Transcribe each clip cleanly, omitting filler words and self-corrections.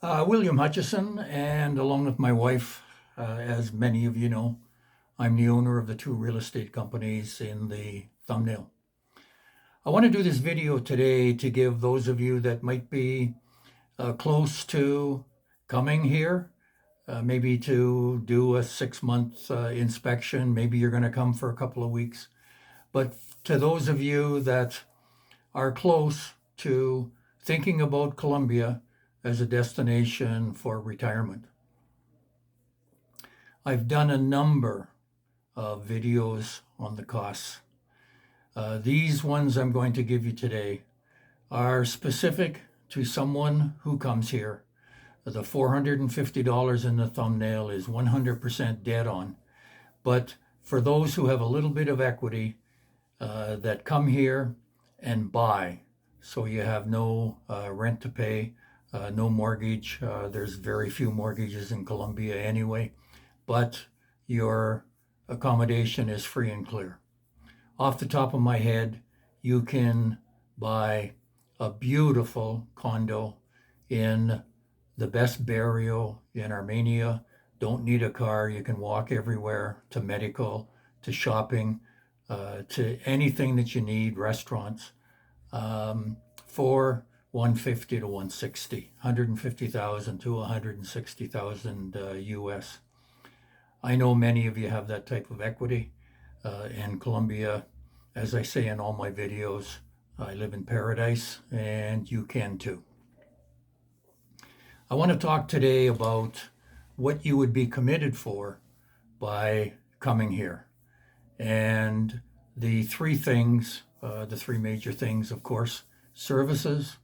William Hutchison, and along with my wife, as many of you know, I'm the owner of the two real estate companies in the thumbnail. I want to do this video today to give those of you that might be close to coming here, maybe to do a 6 month inspection. Maybe you're going to come for a couple of weeks. But to those of you that are close to thinking about Colombia as a destination for retirement. I've done a number of videos on the costs. These ones I'm going to give you today are specific to someone who comes here. The $450 in the thumbnail is 100% dead on. But for those who have a little bit of equity that come here and buy, so you have no rent to pay, no mortgage. There's very few mortgages in Colombia anyway, but your accommodation is free and clear. Off the top of my head, you can buy a beautiful condo in the best barrio in Armenia. Don't need a car. You can walk everywhere, to medical, to shopping, to anything that you need, restaurants, for 150 to 160, 150,000 to 160,000 US. I know many of you have that type of equity. In Colombia, as I say in all my videos, I live in paradise, and you can too. I want to talk today about what you would be committed for by coming here. And the three things, the three major things, of course: services.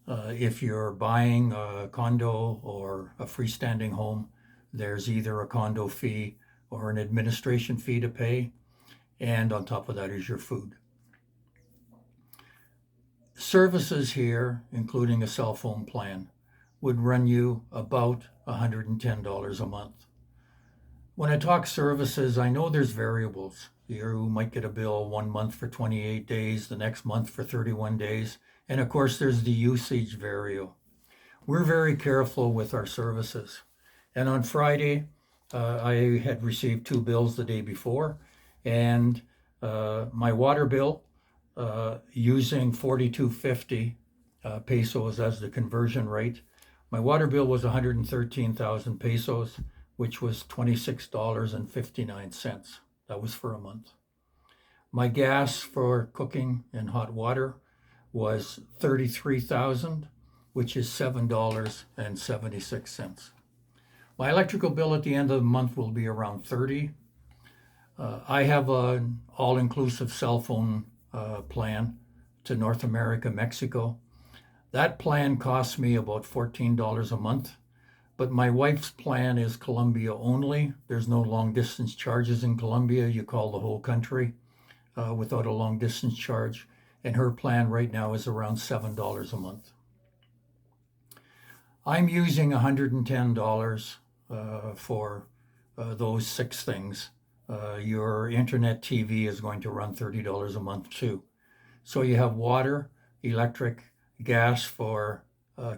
If you're buying a condo or a freestanding home, there's either a condo fee or an administration fee to pay. And on top of that is your food. Services here, including a cell phone plan, would run you about $110 a month. When I talk services, I know there's variables. You might get a bill 1 month for 28 days, the next month for 31 days. And of course, there's the usage vario. We're very careful with our services. And on Friday, I had received two bills the day before, and my water bill, using 4250 pesos as the conversion rate, my water bill was 113,000 pesos, which was $26.59. That was for a month. My gas for cooking and hot water was 33,000, which is $7.76. My electrical bill at the end of the month will be around 30. I have an all-inclusive cell phone plan to North America, Mexico. That plan costs me about $14 a month, but my wife's plan is Colombia only. There's no long-distance charges in Colombia. You call the whole country without a long-distance charge, and her plan right now is around $7 a month. I'm using $110 for those six things. Your internet TV is going to run $30 a month too. So you have water, electric, gas for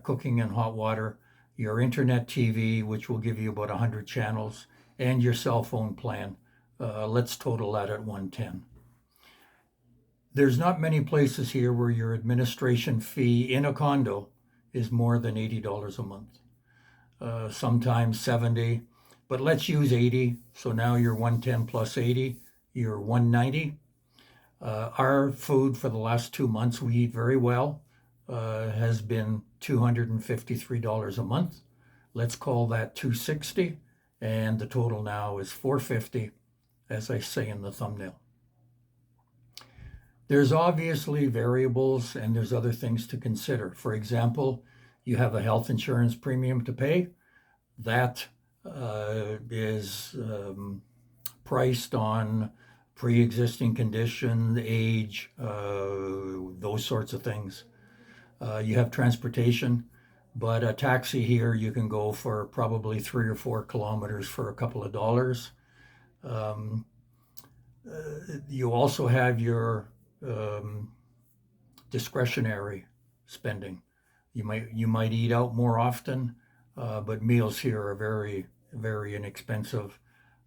cooking and hot water, your internet TV, which will give you about 100 channels, and your cell phone plan. Let's total that at 110. There's not many places here where your administration fee in a condo is more than $80 a month. Sometimes 70, but let's use 80. So now you're 110 plus 80, you're 190. Our food for the last 2 months, we eat very well, has been $253 a month. Let's call that 260, and the total now is 450, as I say in the thumbnail. There's obviously variables, and there's other things to consider. For example, you have a health insurance premium to pay. That is priced on pre-existing condition, age, those sorts of things. You have transportation, but a taxi here you can go for probably 3 or 4 kilometers for a couple of dollars. You also have your discretionary spending. You might eat out more often. but meals here are very, very inexpensive.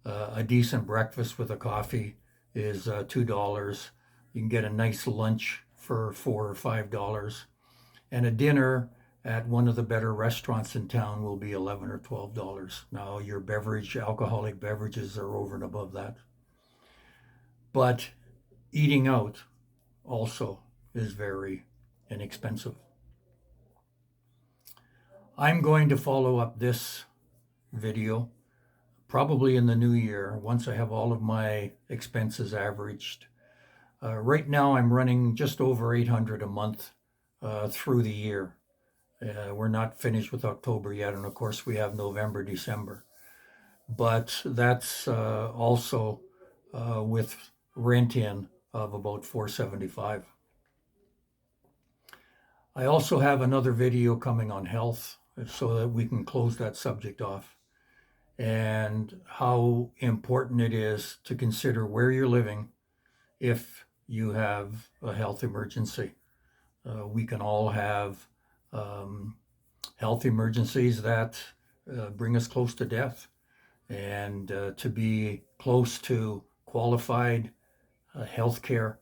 A decent breakfast with a coffee is $2. You can get a nice lunch for $4 or $5, and a dinner at one of the better restaurants in town will be $11 or $12. Now, your alcoholic beverages are over and above that. But eating out also is very inexpensive. I'm going to follow up this video probably in the new year once I have all of my expenses averaged. Right now I'm running just over $800 a month through the year. We're not finished with October yet, and of course we have November, December. But that's also with rent in of about $475. I also have another video coming on health so that we can close that subject off, and how important it is to consider where you're living if you have a health emergency. We can all have health emergencies that bring us close to death, and to be close to qualified health care,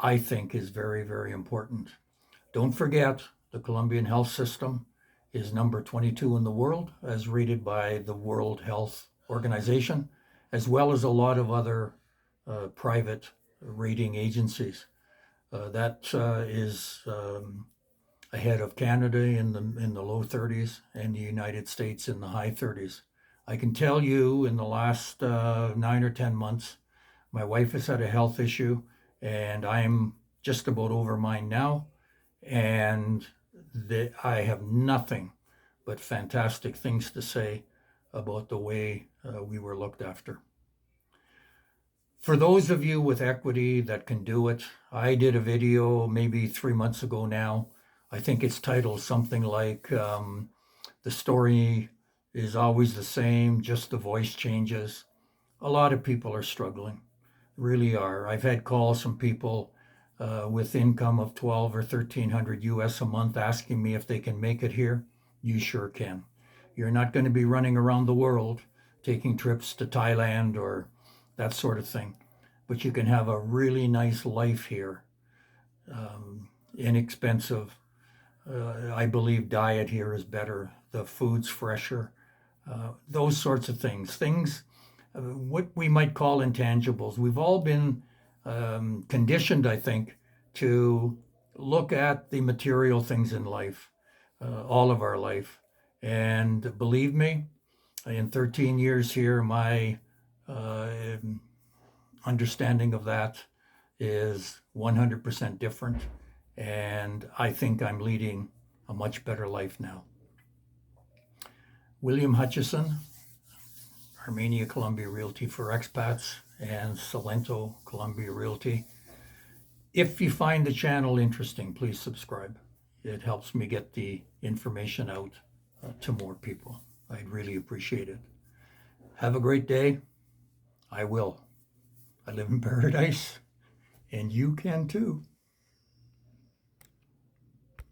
I think, is very, very important. Don't forget, the Colombian health system is number 22 in the world, as rated by the World Health Organization, as well as a lot of other private rating agencies. That is ahead of Canada in the low 30s and the United States in the high 30s. I can tell you, in the last 9 or 10 months, my wife has had a health issue, and I'm just about over mine now. And I have nothing but fantastic things to say about the way we were looked after. For those of you with equity that can do it, I did a video maybe 3 months ago now. I think it's titled something like "The Story is Always the Same, just the voice changes." A lot of people are struggling, really are. I've had calls from people with income of 12 or 1300 US a month asking me if they can make it here. You sure can. You're not going to be running around the world taking trips to Thailand or that sort of thing, but you can have a really nice life here. Inexpensive. I believe diet here is better. The food's fresher. Those sorts of things. What we might call intangibles. We've all been conditioned, I think, to look at the material things in life, all of our life. And believe me, in 13 years here, my understanding of that is 100% different. And I think I'm leading a much better life now. William Hutchison, Armenia Columbia Realty for Expats, and Salento Columbia Realty. If you find the channel interesting, please subscribe. It helps me get the information out to more people. I'd really appreciate it. Have a great day. I will. I live in paradise, and you can too.